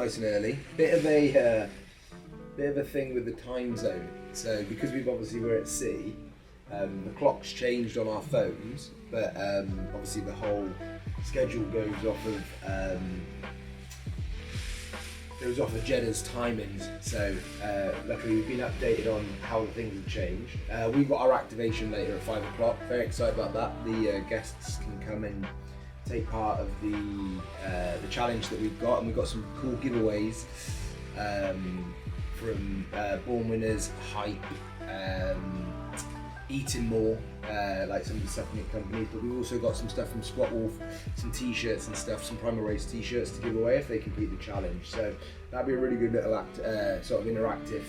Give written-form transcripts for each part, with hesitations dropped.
nice and early. Bit of a thing with the time zone. So because we're at sea, the clock's changed on our phones, but obviously the whole schedule goes off of Jedda's timings. So luckily we've been updated on how the things have changed. We've got our activation later at 5 o'clock. Very excited about that. The guests can come and take part of the challenge that we've got, and we've got some cool giveaways from Born Winners, Hype, Eating More, like some of the supplement companies, but we've also got some stuff from Squat Wolf, some t-shirts and stuff, some Primal Race t-shirts to give away if they complete the challenge. So that'd be a really good little sort of interactive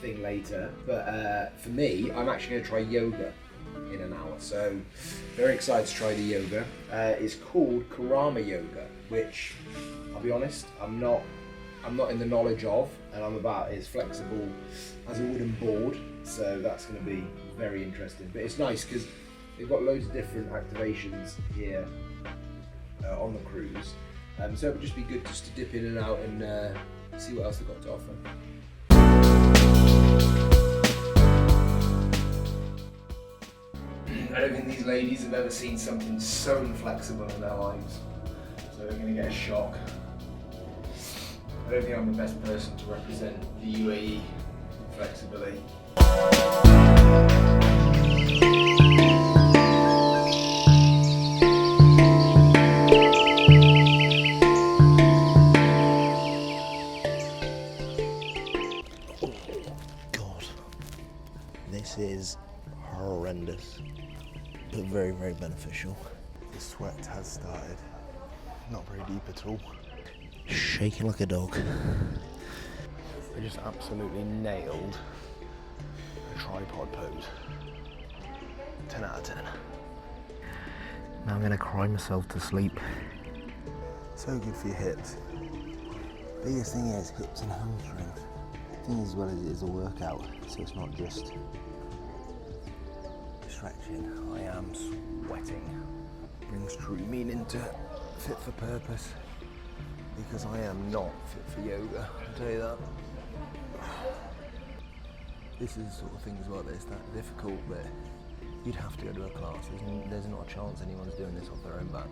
thing later. But for me, I'm actually going to try yoga in an hour, so very excited to try the yoga. It's called Karama Yoga, which I'll be honest, I'm not in the knowledge of, and I'm about as flexible as a wooden board, so that's going to be very interesting. But it's nice because they've got loads of different activations here on the cruise, so it would just be good just to dip in and out and see what else they've got to offer. I don't think these ladies have ever seen something so inflexible in their lives, so they're going to get a shock. I don't think I'm the best person to represent the UAE flexibility. Oh God, this is horrendous, but very, very beneficial. The sweat has started. Not very deep at all. Shaking like a dog. I just absolutely nailed a tripod pose. 10 out of 10. Now I'm gonna cry myself to sleep. So good for your hips. Biggest thing is hips and hamstrings. Thing as well as it is a workout, so it's not just stretching. I am sweating. Brings true meaning to fit for purpose. Because I am not fit for yoga, I'll tell you that. This is the sort of thing as well that's that difficult that you'd have to go to a class. There's not a chance anyone's doing this off their own back.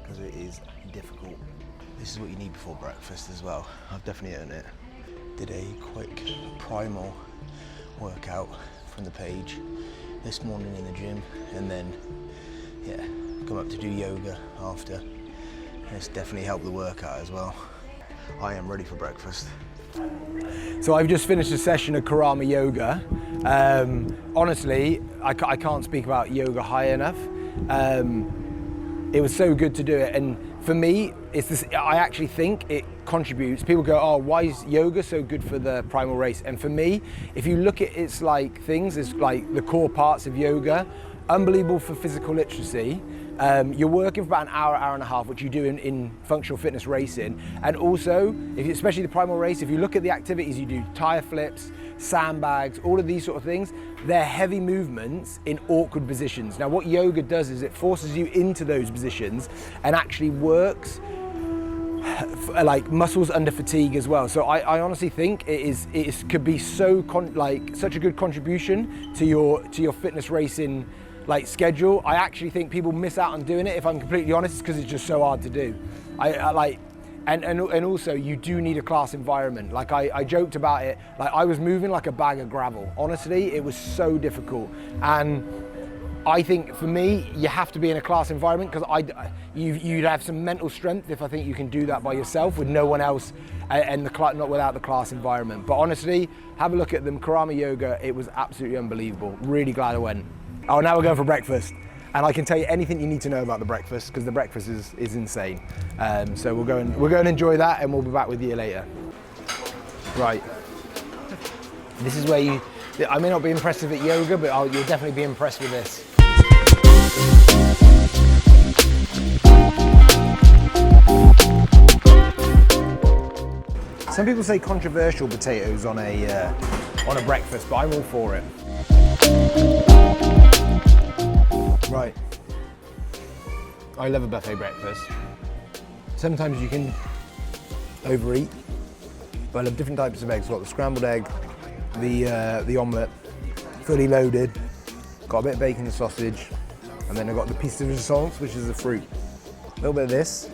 Because it is difficult. This is what you need before breakfast as well. I've definitely earned it. Did a quick Primal workout from the page this morning in the gym, and then come up to do yoga after. And it's definitely helped the workout as well. I am ready for breakfast. So I've just finished a session of Karama Yoga. Honestly, I can't speak about yoga high enough. It was so good to do it, and for me, it's this. I actually think it contributes. People go, "Oh, why is yoga so good for the Primal Race?" And for me, if you look at its like things, it's like the core parts of yoga. Unbelievable for physical literacy. You're working for about an hour, hour and a half, which you do in functional fitness racing. And also, especially the Primal Race, if you look at the activities you do, tire flips, sandbags, all of these sort of things, they're heavy movements in awkward positions. Now what yoga does is it forces you into those positions and actually works like muscles under fatigue as well. So I honestly think it could be so such a good contribution to your fitness racing like schedule. I actually think people miss out on doing it, if I'm completely honest, because it's just so hard to do. And also you do need a class environment. Like I joked about it, like I was moving like a bag of gravel. Honestly, it was so difficult. And I think for me, you have to be in a class environment, because you'd have some mental strength if I think you can do that by yourself with no one else and not without the class environment. But honestly, have a look at them. Karama Yoga, it was absolutely unbelievable. Really glad I went. Oh, now we're going for breakfast. And I can tell you anything you need to know about the breakfast, because the breakfast is insane. So we'll go and enjoy that, and we'll be back with you later. Right. This is where I may not be impressive at yoga, but you'll definitely be impressed with this. Some people say controversial potatoes on a breakfast, but I'm all for it. Right. I love a buffet breakfast. sometimes you can overeat. But I love different types of eggs. Got the scrambled egg, the omelette, fully loaded. Got a bit of bacon and sausage, and then I've got the piece de resistance, which is the fruit. A little bit of this,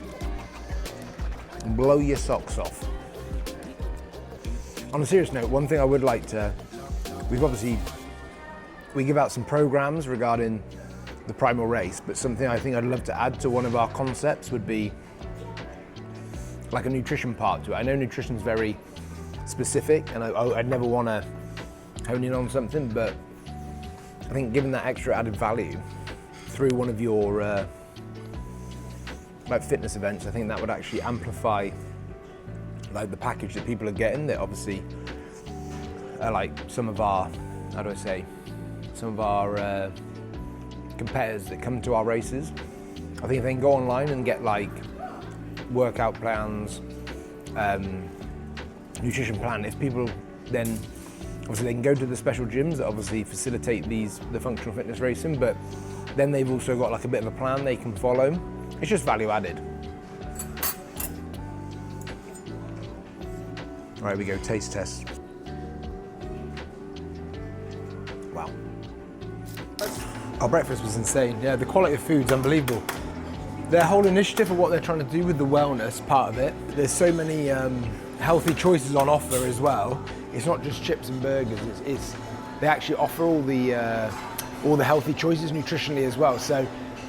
and blow your socks off. On a serious note, one thing I would like to, we give out some programs regarding the Primal race, but something I think I'd love to add to one of our concepts would be like a nutrition part to it. I know nutrition's very specific, and I'd never want to hone in on something, but I think given that extra added value through one of your like fitness events, I think that would actually amplify like the package that people are getting, that obviously are like some of our, how do I say, some of our competitors that come to our races. I think if they can go online and get like workout plans, nutrition plan, if people then, obviously they can go to the special gyms that obviously facilitate the functional fitness racing, but then they've also got like a bit of a plan they can follow. It's just value added. All right, we go, taste test. Wow. Our breakfast was insane. Yeah, the quality of food's unbelievable. Their whole initiative of what they're trying to do with the wellness part of it, there's so many healthy choices on offer as well. It's not just chips and burgers, they actually offer all the healthy choices nutritionally as well. So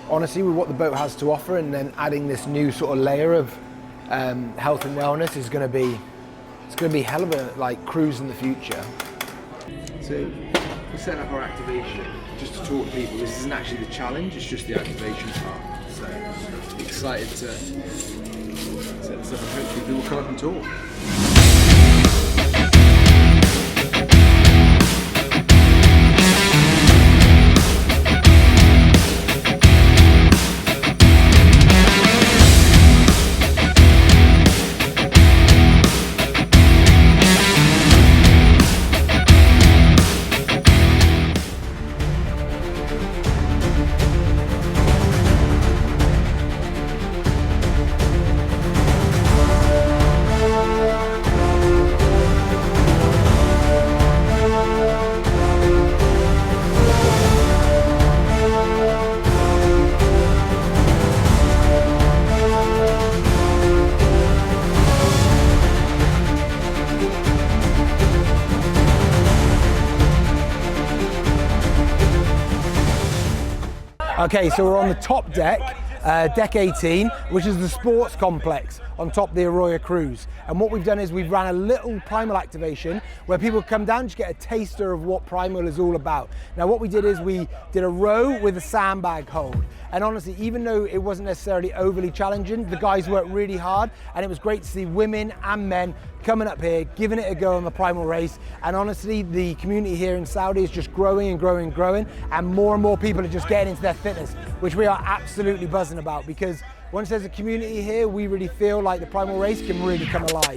honestly, with what the boat has to offer, and then adding this new sort of layer of health and wellness is going to be, it's going to be hell of a like cruise in the future. So we set up our activation just to talk to people. This isn't actually the challenge, it's just the activation part. So excited to set this up, and hopefully people will come up and talk. Okay, so we're on the top deck, deck 18, which is the sports complex on top of the Arroyo Cruise. And what we've done is we've ran a little Primal activation where people come down and just get a taster of what Primal is all about. Now what we did is we did a row with a sandbag hold. And honestly, even though it wasn't necessarily overly challenging, the guys worked really hard, and it was great to see women and men coming up here, giving it a go on the Primal race. And honestly, the community here in Saudi is just growing and growing and growing, and more people are just getting into their fitness, which we are absolutely buzzing about, because once there's a community here, we really feel like the Primal race can really come alive.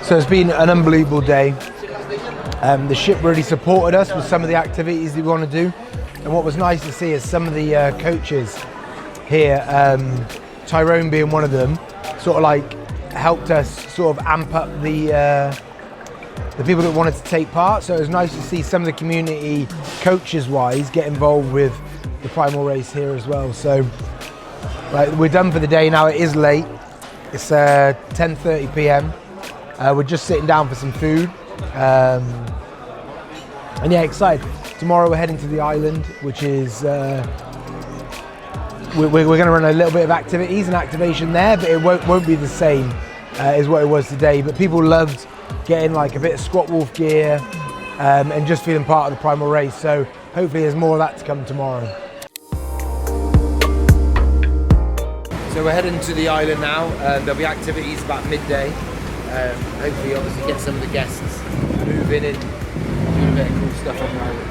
So it's been an unbelievable day. The ship really supported us with some of the activities that we want to do. And what was nice to see is some of the coaches here, Tyrone being one of them, sort of like helped us sort of amp up the people that wanted to take part. So it was nice to see some of the community coaches wise get involved with the Primal race here as well. So right, we're done for the day now. It is late. It's 10:30 p.m. We're just sitting down for some food. And yeah, excited. Tomorrow we're heading to the island, which is, we're going to run a little bit of activities and activation there, but it won't be the same as what it was today. But people loved getting like a bit of squat wolf gear and just feeling part of the Primal race. So hopefully there's more of that to come tomorrow. So we're heading to the island now. There'll be activities about midday. Hopefully obviously get some of the guests moving and doing a bit of cool stuff on the island.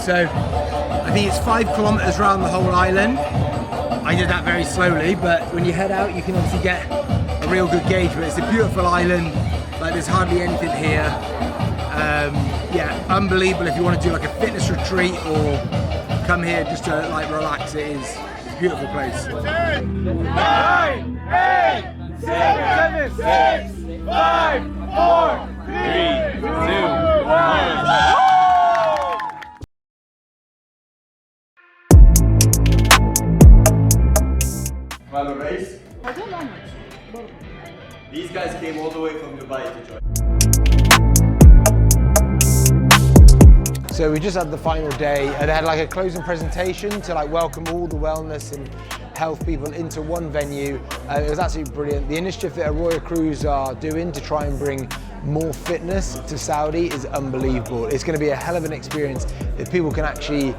So I I think it's 5 kilometers around the whole island. I did that very slowly, but when you head out, you can obviously get a real good gauge. But it's a beautiful island. Like there's hardly anything here. Yeah, unbelievable if you want to do like a fitness retreat or come here just to like relax. It's a beautiful place. 10, 9, 8, 7, 6, 5, 4, 3, 2, 1. Primal race. I don't know much. These guys came all the way from Dubai to join. So we just had the final day and they had like a closing presentation to like welcome all the wellness and health people into one venue. It was absolutely brilliant. The initiative that Arroyo Crews are doing to try and bring more fitness to Saudi is unbelievable. It's going to be a hell of an experience if people can actually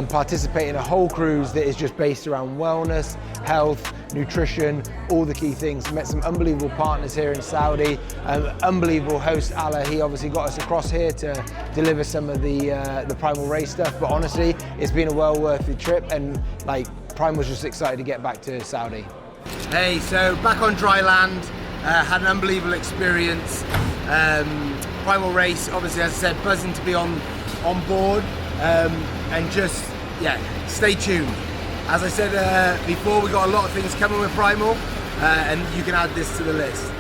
participate in a whole cruise that is just based around wellness, health, nutrition, all the key things. Met some unbelievable partners here in Saudi. Unbelievable host Allah, he obviously got us across here to deliver some of the Primal race stuff, but honestly it's been a well worth the trip, and like Primal's just excited to get back to Saudi. Hey, so back on dry land, had an unbelievable experience. Primal race, obviously as I said, buzzing to be on board, and just, yeah, stay tuned. As I said before, we got a lot of things coming with Primal, and you can add this to the list.